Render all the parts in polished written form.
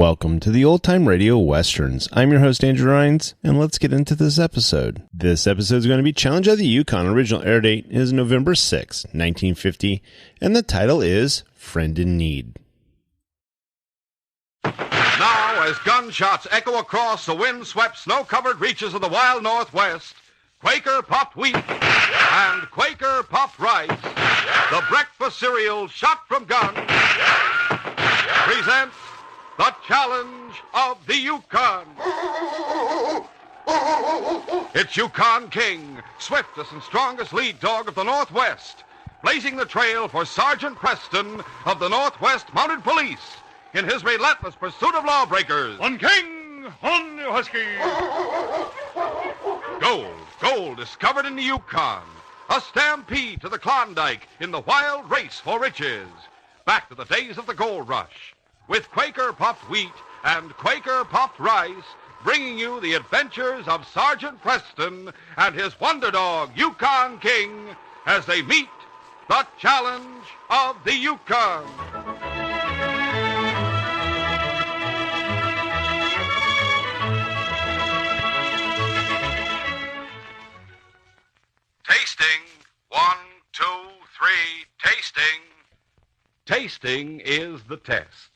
Welcome to the Old Time Radio Westerns. I'm your host, Andrew Rhines, and let's get into this episode. This episode is going to be Challenge of the Yukon. Original air date is November 6, 1950, and the title is Friend in Need. Now, as gunshots echo across the wind-swept, snow-covered reaches of the wild Northwest, Quaker Puffed Wheat and Quaker Puffed Rice, the breakfast cereal shot from guns, present the Challenge of the Yukon. It's Yukon King, swiftest and strongest lead dog of the Northwest, blazing the trail for Sergeant Preston of the Northwest Mounted Police in his relentless pursuit of lawbreakers. On King, on you husky. Gold discovered in the Yukon. A stampede to the Klondike in the wild race for riches. Back to the days of the gold rush. With Quaker Puffed Wheat and Quaker Puffed Rice, bringing you the adventures of Sergeant Preston and his wonder dog, Yukon King, as they meet the Challenge of the Yukon. Tasting. 1, 2, 3, tasting. Tasting is the test.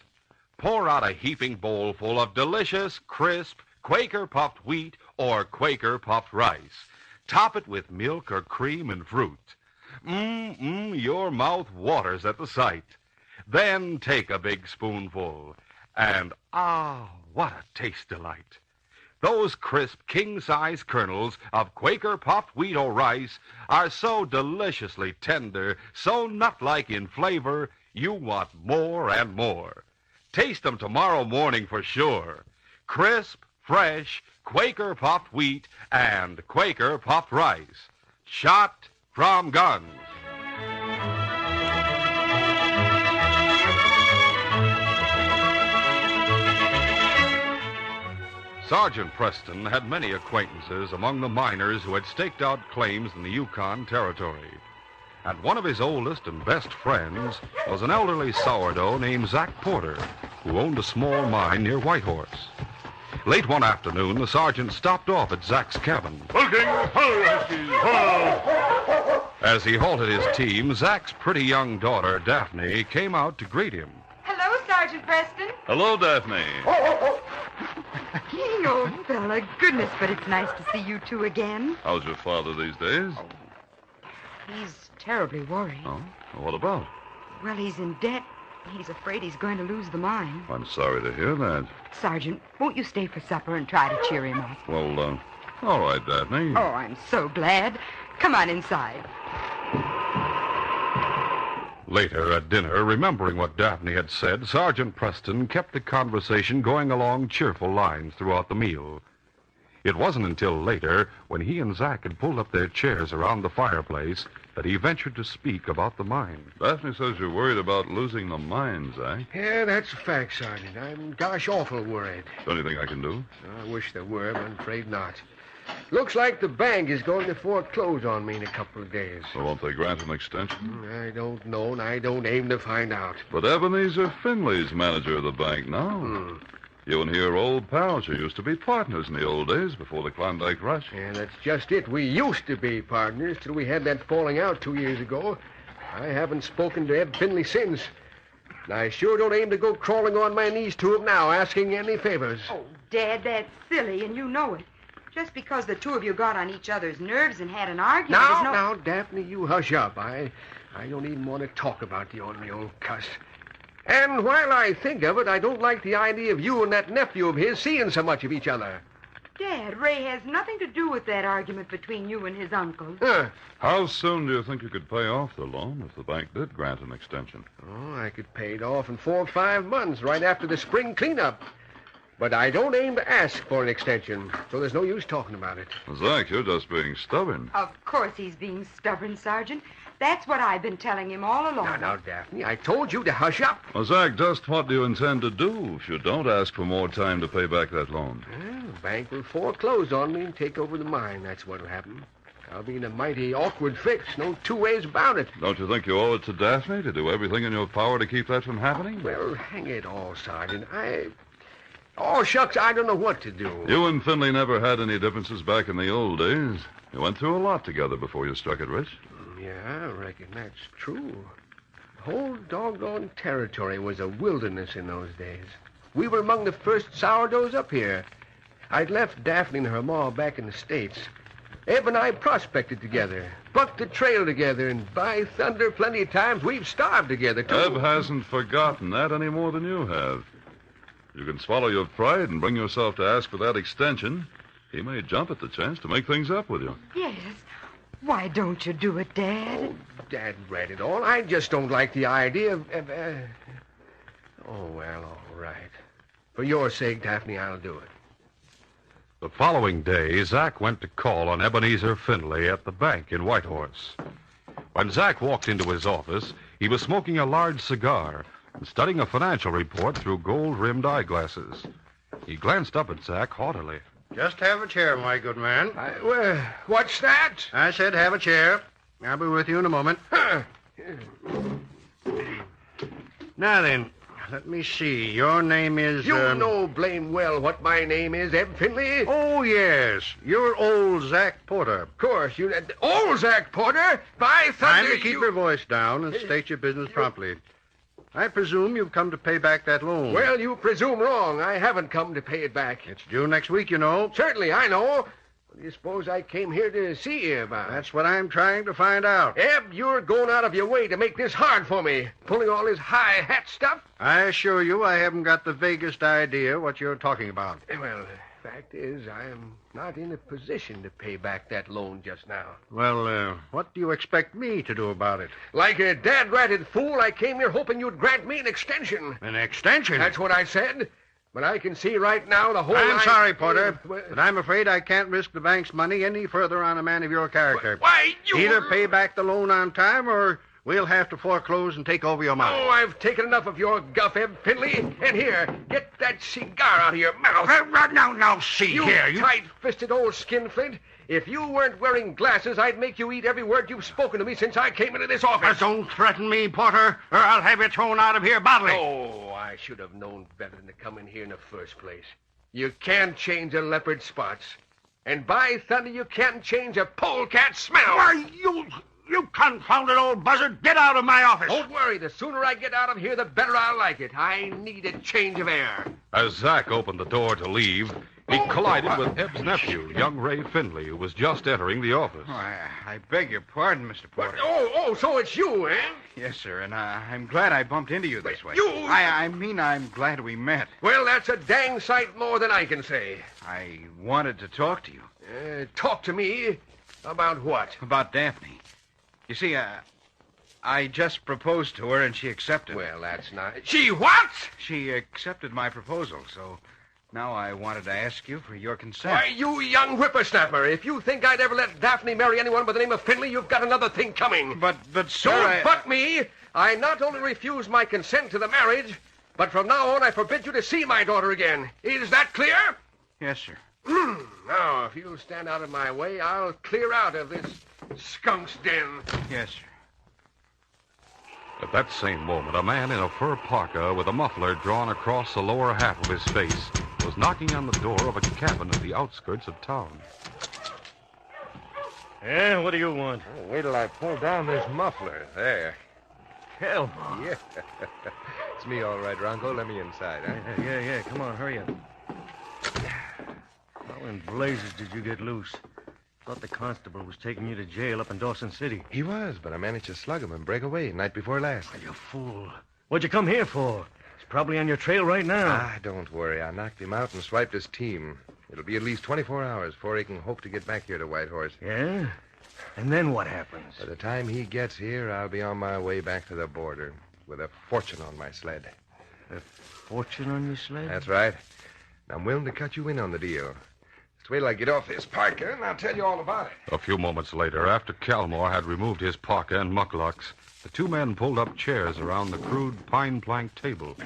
Pour out a heaping bowl full of delicious, crisp Quaker Puffed Wheat or Quaker Puffed Rice. Top it with milk or cream and fruit. Your mouth waters at the sight. Then take a big spoonful, and what a taste delight. Those crisp, king-size kernels of Quaker Puffed Wheat or rice are so deliciously tender, so nut-like in flavor, you want more and more. Taste them tomorrow morning for sure. Crisp, fresh, Quaker Puffed Wheat and Quaker Puffed Rice. Shot from guns. Sergeant Preston had many acquaintances among the miners who had staked out claims in the Yukon Territory. And one of his oldest and best friends was an elderly sourdough named Zach Porter, who owned a small mine near Whitehorse. Late one afternoon, the sergeant stopped off at Zach's cabin. As he halted his team, Zach's pretty young daughter, Daphne, came out to greet him. Hello, Sergeant Preston. Hello, Daphne. King, old fella. Goodness, but it's nice to see you two again. How's your father these days? He's terribly worried. Oh, what about? Well, he's in debt. He's afraid he's going to lose the mine. I'm sorry to hear that. Sergeant, won't you stay for supper and try to cheer him up? Well, all right, Daphne. Oh, I'm so glad. Come on inside. Later at dinner, remembering what Daphne had said, Sergeant Preston kept the conversation going along cheerful lines throughout the meal. It wasn't until later, when he and Zach had pulled up their chairs around the fireplace, that he ventured to speak about the mine. Daphne says you're worried about losing the mine, Zach. Yeah, that's a fact, Sergeant. I'm gosh awful worried. Is there anything I can do? I wish there were, but I'm afraid not. Looks like the bank is going to foreclose on me in a couple of days. Well, won't they grant an extension? I don't know, and I don't aim to find out. But Ebenezer Finley's manager of the bank now. You and he are old pals. You used to be partners in the old days before the Klondike Rush. Yeah, that's just it. We used to be partners till we had that falling out 2 years ago. I haven't spoken to Ed Finley since. And I sure don't aim to go crawling on my knees to him now, asking any favors. Oh, Dad, that's silly, and you know it. Just because the two of you got on each other's nerves and had an argument is no... Now, Daphne, you hush up. I don't even want to talk about the ordinary old cuss. And while I think of it, I don't like the idea of you and that nephew of his seeing so much of each other. Dad, Ray has nothing to do with that argument between you and his uncle. How soon do you think you could pay off the loan if the bank did grant an extension? Oh, I could pay it off in 4 or 5 months, right after the spring cleanup. But I don't aim to ask for an extension, so there's no use talking about it. Zach, you're just being stubborn. Of course he's being stubborn, Sergeant. That's what I've been telling him all along. Now, Daphne, I told you to hush up. Well, Zach, just what do you intend to do if you don't ask for more time to pay back that loan? Well, the bank will foreclose on me and take over the mine. That's what'll happen. I'll be in a mighty awkward fix. No two ways about it. Don't you think you owe it to Daphne to do everything in your power to keep that from happening? Well, hang it all, Sergeant. Oh, shucks, I don't know what to do. You and Finley never had any differences back in the old days. You went through a lot together before you struck it rich. Yeah, I reckon that's true. The whole doggone territory was a wilderness in those days. We were among the first sourdoughs up here. I'd left Daphne and her ma back in the States. Eb and I prospected together, bucked the trail together, and by thunder, plenty of times we've starved together, too. Eb hasn't forgotten that any more than you have. You can swallow your pride and bring yourself to ask for that extension. He may jump at the chance to make things up with you. Yes. Why don't you do it, Dad? Oh, Dad read it all. I just don't like the idea of... Oh, well, all right. For your sake, Daphne, I'll do it. The following day, Zach went to call on Ebenezer Finley at the bank in Whitehorse. When Zach walked into his office, he was smoking a large cigar and studying a financial report through gold-rimmed eyeglasses. He glanced up at Zach haughtily. Just have a chair, my good man. Well, what's that? I said have a chair. I'll be with you in a moment. Now then, let me see. Your name is... You know blame well what my name is, Eb Finley. Oh, yes. You're old Zach Porter. Of course, you... Old Zach Porter? By thunder, Time to keep your voice down and state your business promptly. I presume you've come to pay back that loan. Well, you presume wrong. I haven't come to pay it back. It's due next week, you know. Certainly, I know. What do you suppose I came here to see you about? That's what I'm trying to find out. Eb, you're going out of your way to make this hard for me. Pulling all this high hat stuff. I assure you I haven't got the vaguest idea what you're talking about. Well, the fact is, I am not in a position to pay back that loan just now. Well, what do you expect me to do about it? Like a dad-ratted fool, I came here hoping you'd grant me an extension. An extension? That's what I said. But I can see right now the whole... I'm sorry, Porter, but I'm afraid I can't risk the bank's money any further on a man of your character. Why, you... Either pay back the loan on time, or we'll have to foreclose and take over your mouth. Oh, I've taken enough of your guff, Eb Finley. And here, get that cigar out of your mouth. Now, see You here. tight-fisted old skinflint. If you weren't wearing glasses, I'd make you eat every word you've spoken to me since I came into this office. Don't threaten me, Porter, or I'll have you thrown out of here bodily. Oh, I should have known better than to come in here in the first place. You can't change a leopard's spots. And by thunder, you can't change a polecat's smell. Why, you confounded old buzzard, get out of my office. Don't worry. The sooner I get out of here, the better I'll like it. I need a change of air. As Zach opened the door to leave, he collided with Eb's nephew, young Ray Finley, who was just entering the office. Oh, I beg your pardon, Mr. Porter. Oh, so it's you, eh? Yes, sir, and I'm glad I bumped into you this way. You... I mean, I'm glad we met. Well, that's a dang sight more than I can say. I wanted to talk to you. Talk to me? About what? About Daphne. You see, I just proposed to her, and she accepted. Well, that's not... She what? She accepted my proposal, so now I wanted to ask you for your consent. Why, you young whippersnapper, if you think I'd ever let Daphne marry anyone by the name of Finley, you've got another thing coming. But sir, Don't butt me. I not only refuse my consent to the marriage, but from now on I forbid you to see my daughter again. Is that clear? Yes, sir. Now, if you'll stand out of my way, I'll clear out of this skunk's den. Yes, sir. At that same moment, a man in a fur parka with a muffler drawn across the lower half of his face was knocking on the door of a cabin at the outskirts of town. Yeah, what do you want? Oh, wait till I pull down this muffler. There. Elmo. Yeah. It's me, all right, Ronco. Let me inside, huh? Yeah. Come on, hurry up. How in blazes did you get loose? Thought the constable was taking you to jail up in Dawson City. He was, but I managed to slug him and break away night before last. Oh, you fool. What'd you come here for? He's probably on your trail right now. Ah, don't worry. I knocked him out and swiped his team. It'll be at least 24 hours before he can hope to get back here to Whitehorse. Yeah? And then what happens? By the time he gets here, I'll be on my way back to the border with a fortune on my sled. A fortune on your sled? That's right. And I'm willing to cut you in on the deal. Just wait till I get off this parka, and I'll tell you all about it. A few moments later, after Calmore had removed his parka and muclucks, the two men pulled up chairs around the crude pine plank table.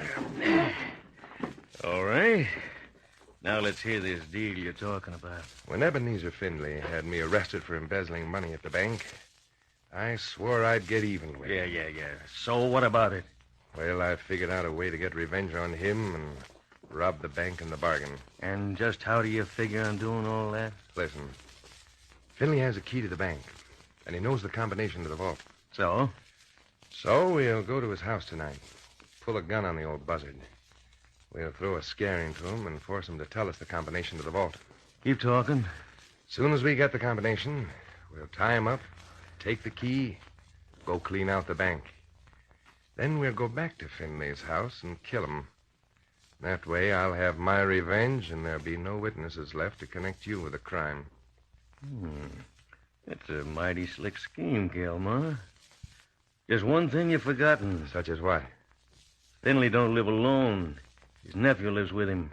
All right. Now let's hear this deal you're talking about. When Ebenezer Finley had me arrested for embezzling money at the bank, I swore I'd get even with him. Yeah. So what about it? Well, I figured out a way to get revenge on him and Rob the bank in the bargain. And just how do you figure on doing all that? Listen, Finley has a key to the bank, and he knows the combination to the vault. So? So we'll go to his house tonight, pull a gun on the old buzzard. We'll throw a scare into him and force him to tell us the combination to the vault. Keep talking. Soon as we get the combination, we'll tie him up, take the key, go clean out the bank. Then we'll go back to Finley's house and kill him. That way I'll have my revenge, and there'll be no witnesses left to connect you with the crime. It's a mighty slick scheme, Gilmore. Just one thing you've forgotten. Such as what? Finley don't live alone. His nephew lives with him.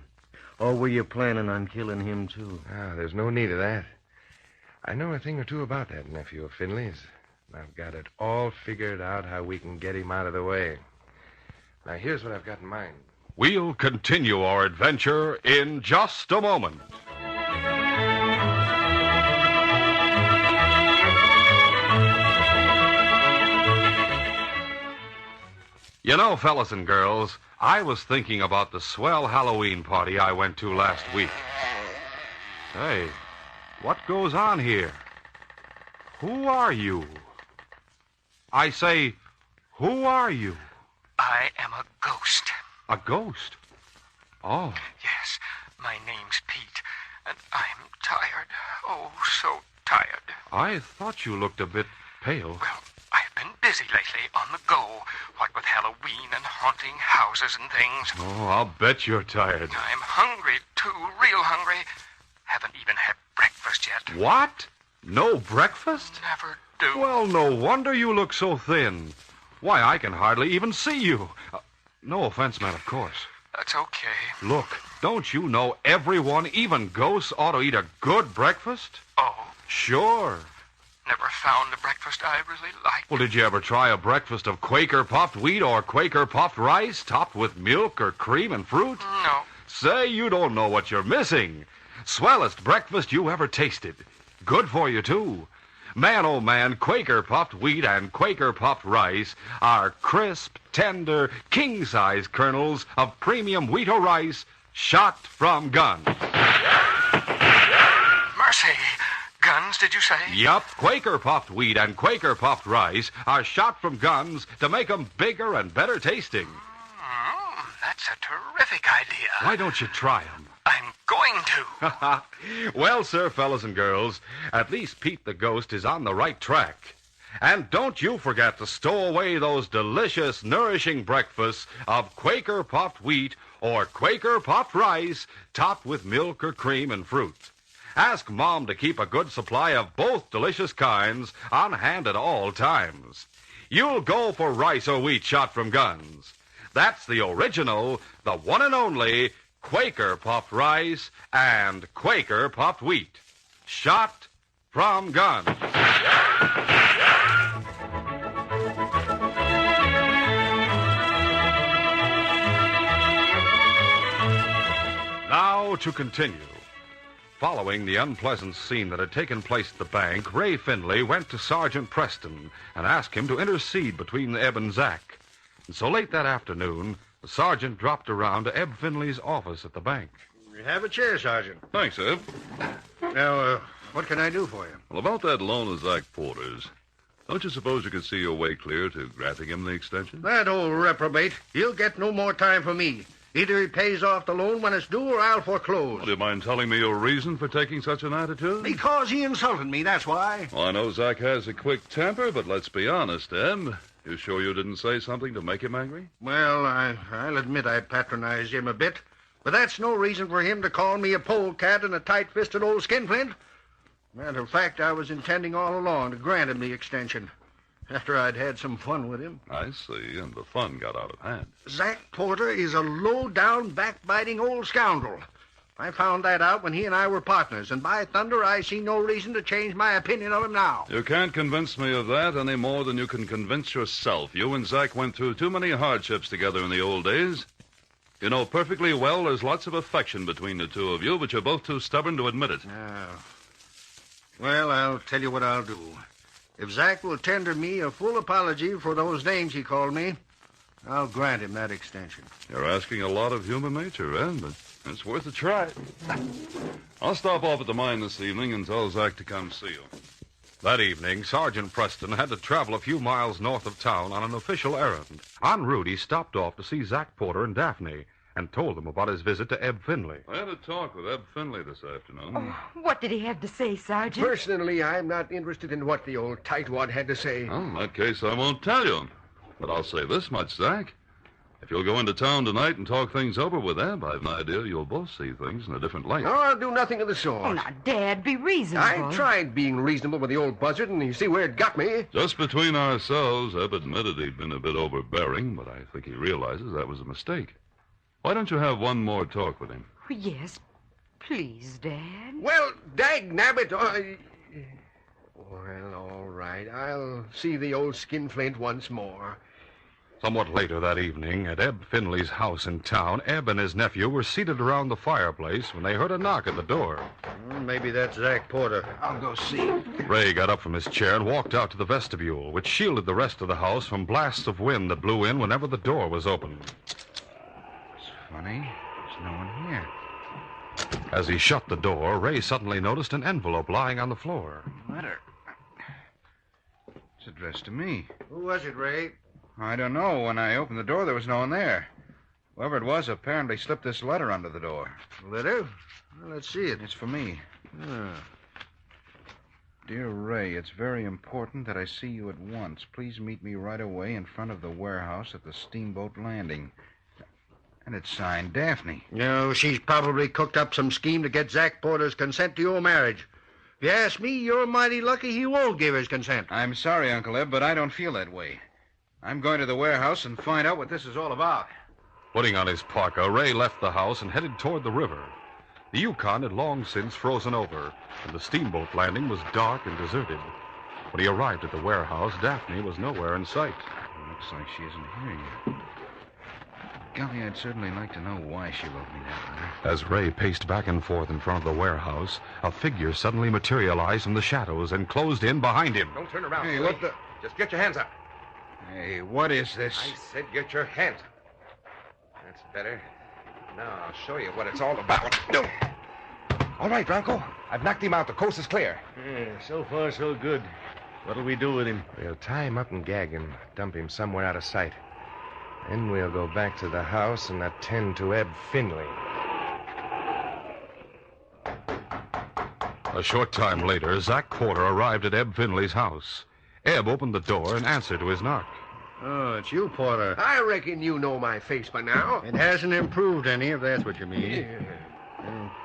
Or were you planning on killing him, too? There's no need of that. I know a thing or two about that nephew of Finley's. I've got it all figured out how we can get him out of the way. Now, here's what I've got in mind. We'll continue our adventure in just a moment. You know, fellas and girls, I was thinking about the swell Halloween party I went to last week. Hey, what goes on here? Who are you? I say, who are you? I am a ghost. A ghost? Oh. Yes, my name's Pete, and I'm tired. Oh, so tired. I thought you looked a bit pale. Well, I've been busy lately, on the go, what with Halloween and haunting houses and things. Oh, I'll bet you're tired. I'm hungry, too, real hungry. Haven't even had breakfast yet. What? No breakfast? Never do. Well, no wonder you look so thin. Why, I can hardly even see you. No offense, man, of course. That's okay. Look, don't you know everyone, even ghosts, ought to eat a good breakfast? Oh? Sure. Never found a breakfast I really liked. Well, did you ever try a breakfast of Quaker puffed wheat or Quaker puffed rice topped with milk or cream and fruit? No. Say, you don't know what you're missing. Swellest breakfast you ever tasted. Good for you, too. Man, oh man, Quaker puffed wheat and Quaker puffed rice are crisp, tender, king-size kernels of premium wheat or rice shot from guns. Mercy. Guns, did you say? Yup. Quaker puffed wheat and Quaker puffed rice are shot from guns to make 'em bigger and better tasting. That's a terrific idea. Why don't you try 'em? I'm going to. Well, sir, fellas and girls, at least Pete the Ghost is on the right track. And don't you forget to stow away those delicious, nourishing breakfasts of Quaker puffed wheat or Quaker puffed rice topped with milk or cream and fruit. Ask Mom to keep a good supply of both delicious kinds on hand at all times. You'll go for rice or wheat shot from guns. That's the original, the one and only Quaker puffed rice and Quaker puffed wheat. Shot from guns. Now to continue. Following the unpleasant scene that had taken place at the bank, Ray Finley went to Sergeant Preston and asked him to intercede between Eb and Zach. And so late that afternoon, the sergeant dropped around to Eb Finley's office at the bank. Have a chair, Sergeant. Thanks, Eb. Now, what can I do for you? Well, about that loan of Zach Porter's, don't you suppose you could see your way clear to granting him the extension? That old reprobate, he'll get no more time from me. Either he pays off the loan when it's due or I'll foreclose. Well, do you mind telling me your reason for taking such an attitude? Because he insulted me, that's why. Well, I know Zach has a quick temper, but let's be honest, Eb. You sure you didn't say something to make him angry? Well, I'll admit I patronized him a bit, but that's no reason for him to call me a polecat and a tight-fisted old skinflint. Matter of fact, I was intending all along to grant him the extension, after I'd had some fun with him. I see, and the fun got out of hand. Zach Porter is a low-down, backbiting old scoundrel. I found that out when he and I were partners, and by thunder, I see no reason to change my opinion of him now. You can't convince me of that any more than you can convince yourself. You and Zach went through too many hardships together in the old days. You know perfectly well there's lots of affection between the two of you, but you're both too stubborn to admit it. Well, I'll tell you what I'll do. If Zach will tender me a full apology for those names he called me, I'll grant him that extension. You're asking a lot of human nature, Ed, but it's worth a try. I'll stop off at the mine this evening and tell Zach to come see you. That evening, Sergeant Preston had to travel a few miles north of town on an official errand. En route, he stopped off to see Zach Porter and Daphne and told them about his visit to Eb Finley. I had a talk with Eb Finley this afternoon. Oh, what did he have to say, Sergeant? Personally, I'm not interested in what the old tightwad had to say. Well, in that case, I won't tell you. But I'll say this much, Zach. If you'll go into town tonight and talk things over with Eb, I've an idea you'll both see things in a different light. No, I'll do nothing of the sort. Oh, now, Dad, be reasonable. I tried being reasonable with the old buzzard, and you see where it got me. Just between ourselves, Eb admitted he'd been a bit overbearing, but I think he realizes that was a mistake. Why don't you have one more talk with him? Yes, please, Dad. Well, dagnabbit. Well, all right. I'll see the old skinflint once more. Somewhat later that evening, at Eb Finley's house in town, Eb and his nephew were seated around the fireplace when they heard a knock at the door. Maybe that's Zach Porter. I'll go see. Ray got up from his chair and walked out to the vestibule, which shielded the rest of the house from blasts of wind that blew in whenever the door was opened. It's funny. There's no one here. As he shut the door, Ray suddenly noticed an envelope lying on the floor. Letter. It's addressed to me. Who was it, Ray? I don't know. When I opened the door, there was no one there. Whoever it was apparently slipped this letter under the door. Letter? Well, let's see it. It's for me. Dear Ray, it's very important that I see you at once. Please meet me right away in front of the warehouse at the steamboat landing. And it's signed Daphne. No, she's probably cooked up some scheme to get Zach Porter's consent to your marriage. If you ask me, you're mighty lucky he won't give his consent. I'm sorry, Uncle Eb, but I don't feel that way. I'm going to the warehouse and find out what this is all about. Putting on his parka, Ray left the house and headed toward the river. The Yukon had long since frozen over, and the steamboat landing was dark and deserted. When he arrived at the warehouse, Daphne was nowhere in sight. Looks like she isn't here yet. Golly, I'd certainly like to know why she wrote me that letter. As Ray paced back and forth in front of the warehouse, a figure suddenly materialized from the shadows and closed in behind him. Don't turn around. Hey, silly. what the... Just get your hands up. Hey, what is this? I said get your hands up. That's better. Now I'll show you what it's all about. No. All right, Bronco. I've knocked him out. The coast is clear. So far, so good. What'll we do with him? We'll tie him up and gag him. Dump him somewhere out of sight. Then we'll go back to the house and attend to Eb Finley. A short time later, Zach Porter arrived at Eb Finley's house. Eb opened the door in answer to his knock. Oh, it's you, Porter. I reckon you know my face by now. It hasn't improved any, if that's what you mean.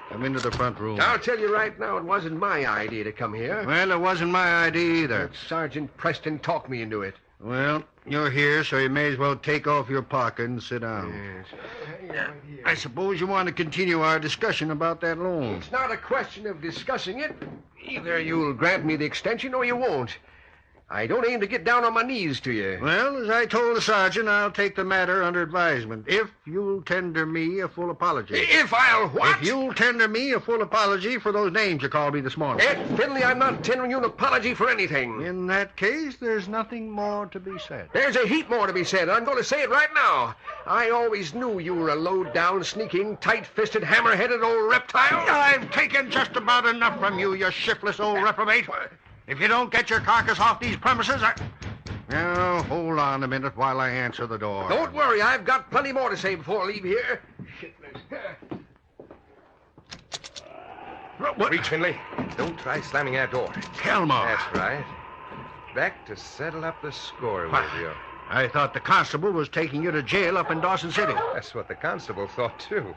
Come into the front room. I'll tell you right now, it wasn't my idea to come here. Well, it wasn't my idea either. Sergeant Preston talked me into it. Well, you're here, so you may as well take off your parka and sit down. Yes. I suppose you want to continue our discussion about that loan. It's not a question of discussing it. Either you'll grant me the extension or you won't. I don't aim to get down on my knees to you. Well, as I told the sergeant, I'll take the matter under advisement if you'll tender me a full apology. If I'll what? If you'll tender me a full apology for those names you called me this morning. Ed Finley, I'm not tendering you an apology for anything. In that case, there's nothing more to be said. There's a heap more to be said, and I'm going to say it right now. I always knew you were a low-down, sneaking, tight-fisted, hammer-headed old reptile. I've taken just about enough from you, you shiftless old reprobate. If you don't get your carcass off these premises, Now, hold on a minute while I answer the door. Don't worry, I've got plenty more to say before I leave here. Reach, Finley. Don't try slamming that door. Kelmar. That's right. Back to settle up the score with you. I thought the constable was taking you to jail up in Dawson City. That's what the constable thought, too.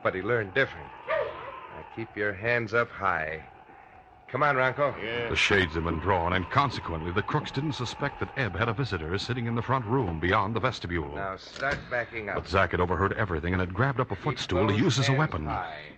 But he learned different. Now keep your hands up high. Come on, Ronco. The shades had been drawn, and consequently, the crooks didn't suspect that Eb had a visitor sitting in the front room beyond the vestibule. Now start backing up. But Zach had overheard everything and had grabbed up a footstool to use as a weapon.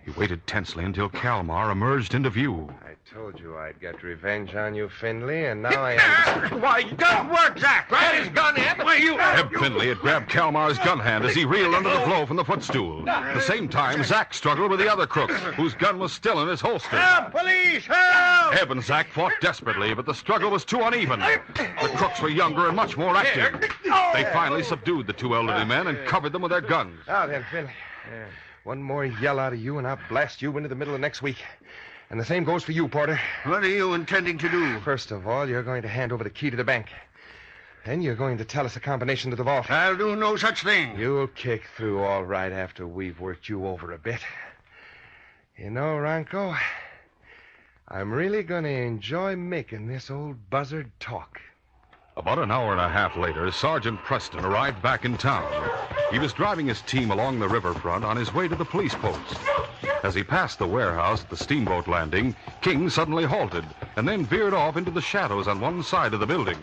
He waited tensely until Kalmar emerged into view. I told you I'd get revenge on you, Finley, and now I am... Why, good work, Zach. Grab his gun, Eb. Why, you... Eb Finley had grabbed Kalmar's gun hand as he reeled under the blow from the footstool. At the same time, Zach struggled with the other crook, whose gun was still in his holster. Help, police! Help! Eb and Zach fought desperately, but the struggle was too uneven. The crooks were younger and much more active. They finally subdued the two elderly men and covered them with their guns. Now then, Finley. One more yell out of you, and I'll blast you into the middle of next week. And the same goes for you, Porter. What are you intending to do? First of all, you're going to hand over the key to the bank. Then you're going to tell us the combination to the vault. I'll do no such thing. You'll kick through all right after we've worked you over a bit. You know, Ronco, I'm really going to enjoy making this old buzzard talk. About an hour and a half later, Sergeant Preston arrived back in town. He was driving his team along the riverfront on his way to the police post. As he passed the warehouse at the steamboat landing, King suddenly halted and then veered off into the shadows on one side of the building.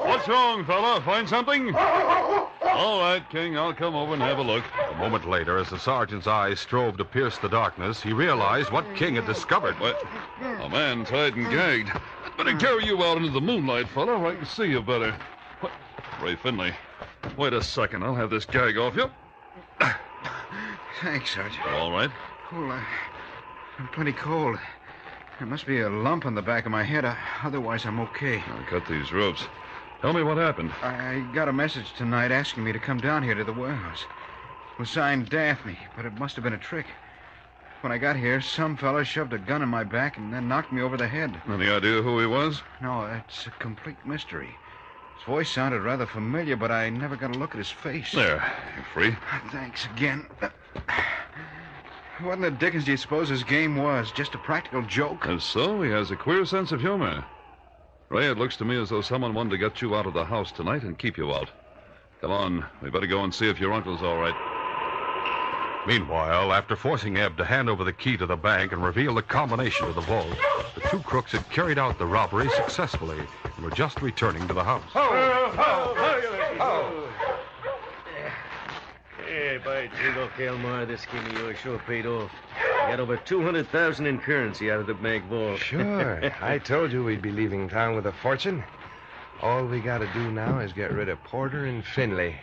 What's wrong, fella? Find something? All right, King, I'll come over and have a look. A moment later, as the sergeant's eyes strove to pierce the darkness, he realized what King had discovered. What? A man tied and gagged. I'd better carry you out into the moonlight, fella, where I can see you better. What? Ray Finley, wait a second. I'll have this gag off you. Thanks, Sergeant. All right. Well, I'm plenty cold. There must be a lump on the back of my head. Otherwise, I'm okay. I'll cut these ropes. Tell me what happened. I got a message tonight asking me to come down here to the warehouse. It was signed Daphne, but it must have been a trick. When I got here, some fella shoved a gun in my back and then knocked me over the head. Any idea who he was? No, it's a complete mystery. His voice sounded rather familiar, but I never got a look at his face. There, you're free. Thanks again. What in the dickens do you suppose his game was? Just a practical joke? And so, he has a queer sense of humor. Ray, it looks to me as though someone wanted to get you out of the house tonight and keep you out. Come on, we better go and see if your uncle's all right. Meanwhile, after forcing Eb to hand over the key to the bank and reveal the combination to the vault, the two crooks had carried out the robbery successfully and were just returning to the house. Hey, by jingo, Kalmar, this scheme of yours sure paid off. You got over $200,000 in currency out of the bank vault. Sure. I told you we'd be leaving town with a fortune. All we got to do now is get rid of Porter and Finley,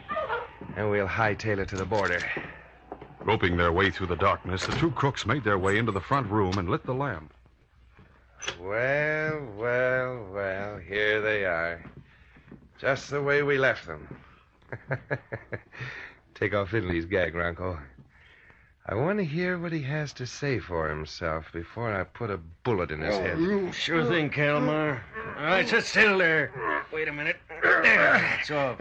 and we'll hightail it to the border. Groping their way through the darkness, the two crooks made their way into the front room and lit the lamp. Well, here they are. Just the way we left them. Take off Finley's gag, Ronco. I want to hear what he has to say for himself before I put a bullet in his head. Sure thing, Kalmar. All right, sit still there. Wait a minute. There, it's off.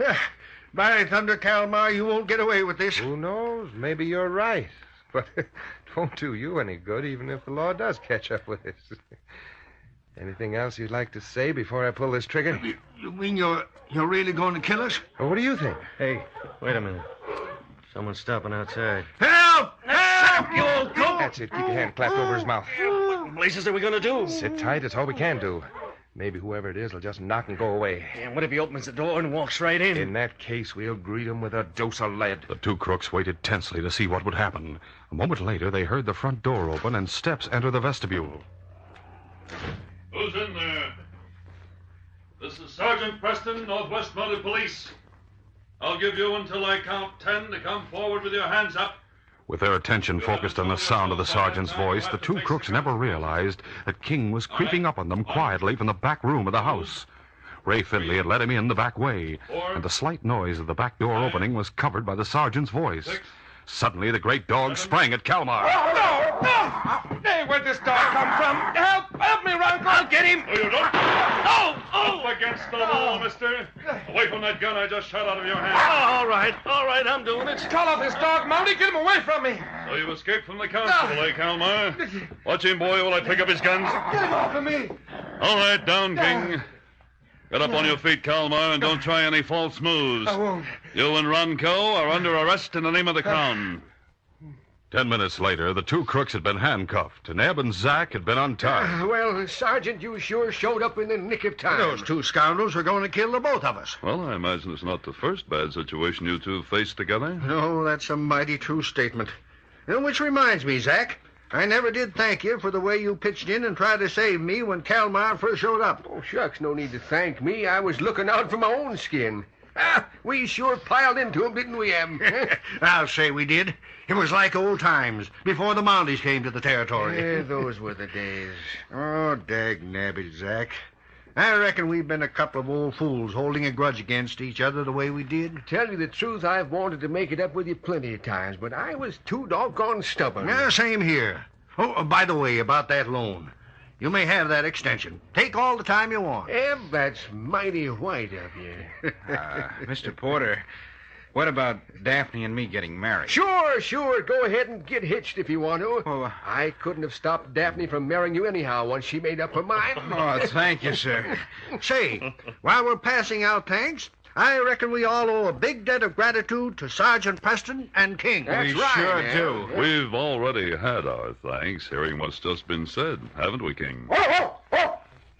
By thunder, Kalmar, you won't get away with this. Who knows? Maybe you're right. But it won't do you any good, even if the law does catch up with us. Anything else you'd like to say before I pull this trigger? You mean you're really going to kill us? Well, what do you think? Hey, wait a minute. Someone's stopping outside. Help! Help! You old goat! That's it. Keep your hand clapped over his mouth. What blazes are we going to do? Sit tight. It's all we can do. Maybe whoever it is will just knock and go away. And what if he opens the door and walks right in? In that case, we'll greet him with a dose of lead. The two crooks waited tensely to see what would happen. A moment later, they heard the front door open and steps enter the vestibule. Who's in there? This is Sergeant Preston, Northwest Mounted Police. I'll give you until I count 10 to come forward with your hands up. With their attention focused on the sound of the sergeant's voice, the two crooks never realized that King was creeping up on them quietly from the back room of the house. Ray Finley had let him in the back way, and the slight noise of the back door opening was covered by the sergeant's voice. Suddenly, the great dog sprang at Kalmar. No! Hey, where'd this dog come from? Help me, Ronco! I'll get him! No, you don't. Oh! Up against the wall, mister. Away from that gun I just shot out of your hand. All right, I'm doing it. Call off this dog, Mounty. Get him away from me. So you escaped from the constable, eh, Kalmar? Watch him, boy, while I pick up his guns. Get him off of me. All right, down, King. Get up on your feet, Kalmar, and don't try any false moves. I won't. You and Ronco are under arrest in the name of the Crown. 10 minutes later, the two crooks had been handcuffed, and Eb and Zach had been untied. Well, Sergeant, you sure showed up in the nick of time. Those two scoundrels are going to kill the both of us. Well, I imagine it's not the first bad situation you two faced together. No, that's a mighty true statement. Which reminds me, Zach, I never did thank you for the way you pitched in and tried to save me when Kalmar first showed up. Oh, shucks, no need to thank me. I was looking out for my own skin. We sure piled into 'em, didn't we, Em? I'll say we did. It was like old times, before the Mounties came to the territory. Yeah, those were the days. Oh, dag nabbit, Zach. I reckon we've been a couple of old fools holding a grudge against each other the way we did. Tell you the truth, I've wanted to make it up with you plenty of times, but I was too doggone stubborn. Yeah, same here. Oh, by the way, about that loan. You may have that extension. Take all the time you want. Em, that's mighty white of you. Mr. Porter, what about Daphne and me getting married? Sure. Go ahead and get hitched if you want to. Oh, I couldn't have stopped Daphne from marrying you anyhow once she made up her mind. Oh, thank you, sir. Say, while we're passing out thanks, I reckon we all owe a big debt of gratitude to Sergeant Preston and King. That's We right, sure Em. do. We've already had our thanks, hearing what's just been said, haven't we, King?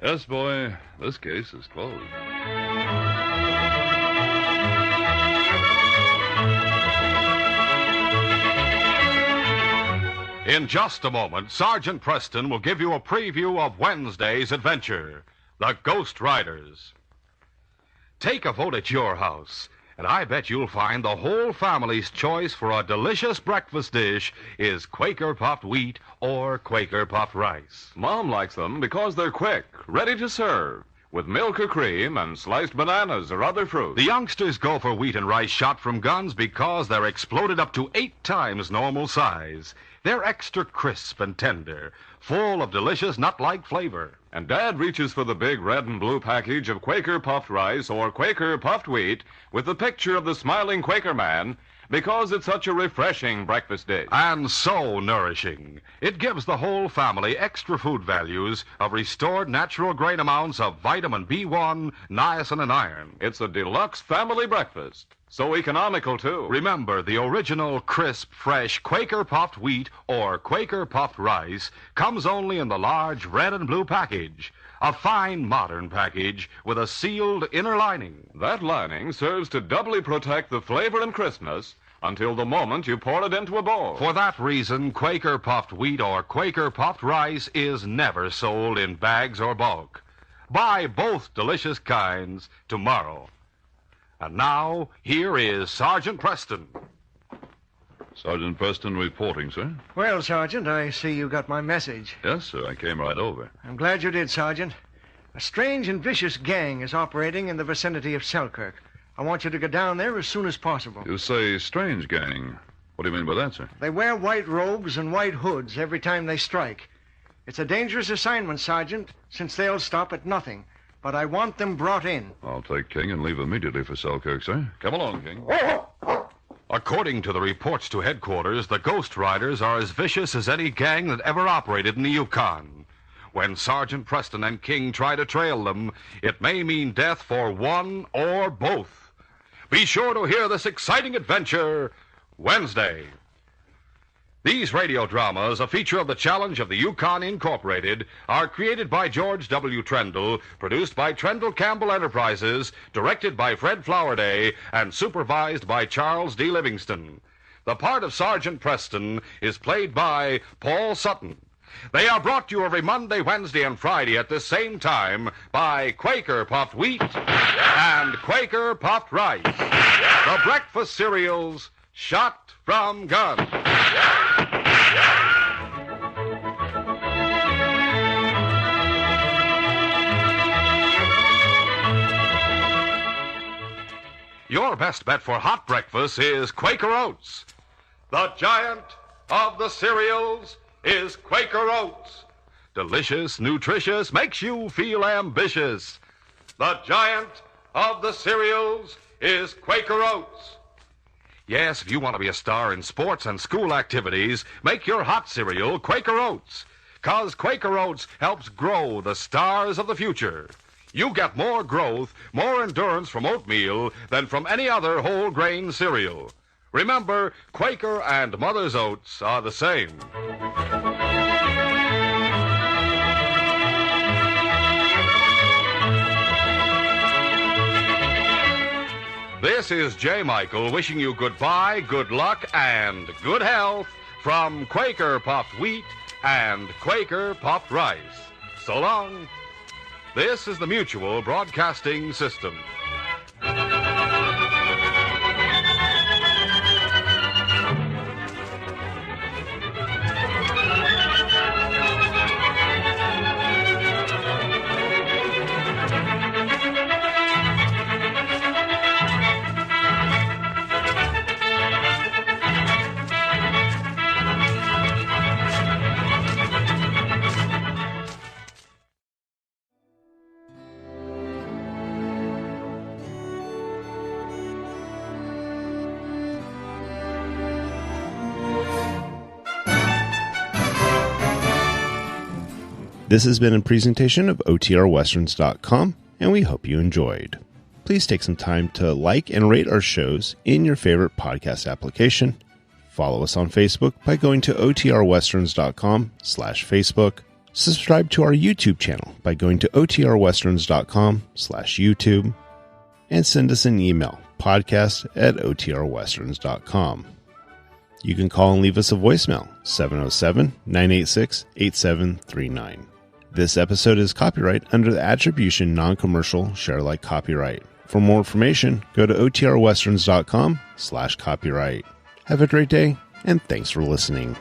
Yes, boy. This case is closed. In just a moment, Sergeant Preston will give you a preview of Wednesday's adventure, The Ghost Riders. Take a vote at your house, and I bet you'll find the whole family's choice for a delicious breakfast dish is Quaker puffed wheat or Quaker puffed rice. Mom likes them because they're quick, ready to serve, with milk or cream and sliced bananas or other fruit. The youngsters go for wheat and rice shot from guns because they're exploded up to 8 times normal size. They're extra crisp and tender, full of delicious nut-like flavor. And Dad reaches for the big red and blue package of Quaker puffed rice or Quaker puffed wheat with the picture of the smiling Quaker man because it's such a refreshing breakfast dish. And so nourishing. It gives the whole family extra food values of restored natural grain amounts of vitamin B1, niacin, and iron. It's a deluxe family breakfast. So economical, too. Remember, the original crisp, fresh Quaker puffed wheat or Quaker puffed rice comes only in the large red and blue package. A fine, modern package with a sealed inner lining. That lining serves to doubly protect the flavor and crispness until the moment you pour it into a bowl. For that reason, Quaker puffed wheat or Quaker puffed rice is never sold in bags or bulk. Buy both delicious kinds tomorrow. And now, here is Sergeant Preston. Sergeant Preston reporting, sir. Well, Sergeant, I see you got my message. Yes, sir. I came right over. I'm glad you did, Sergeant. A strange and vicious gang is operating in the vicinity of Selkirk. I want you to go down there as soon as possible. You say strange gang. What do you mean by that, sir? They wear white robes and white hoods every time they strike. It's a dangerous assignment, Sergeant, since they'll stop at nothing. But I want them brought in. I'll take King and leave immediately for Selkirk, sir. Come along, King. According to the reports to headquarters, the Ghost Riders are as vicious as any gang that ever operated in the Yukon. When Sergeant Preston and King try to trail them, it may mean death for one or both. Be sure to hear this exciting adventure Wednesday. These radio dramas, a feature of the Challenge of the Yukon Incorporated, are created by George W. Trendle, produced by Trendle Campbell Enterprises, directed by Fred Flowerday, and supervised by Charles D. Livingston. The part of Sergeant Preston is played by Paul Sutton. They are brought to you every Monday, Wednesday, and Friday at this same time by Quaker Puffed Wheat and Quaker Puffed Rice, the breakfast cereals shot from guns. Your best bet for hot breakfast is Quaker Oats. The giant of the cereals is Quaker Oats. Delicious, nutritious, makes you feel ambitious. The giant of the cereals is Quaker Oats. Yes, if you want to be a star in sports and school activities, make your hot cereal Quaker Oats. 'Cause Quaker Oats helps grow the stars of the future. You get more growth, more endurance from oatmeal than from any other whole grain cereal. Remember, Quaker and Mother's Oats are the same. This is J. Michael wishing you goodbye, good luck, and good health from Quaker Puffed Wheat and Quaker Puffed Rice. So long. This is the Mutual Broadcasting System. This has been a presentation of OTRWesterns.com, and we hope you enjoyed. Please take some time to like and rate our shows in your favorite podcast application. Follow us on Facebook by going to OTRWesterns.com/Facebook. Subscribe to our YouTube channel by going to OTRWesterns.com/YouTube. And send us an email, podcast@OTRWesterns.com. You can call and leave us a voicemail, 707-986-8739. This episode is copyright under the Attribution Non-Commercial Share Alike copyright. For more information, go to OTRWesterns.com/copyright. Have a great day, and thanks for listening.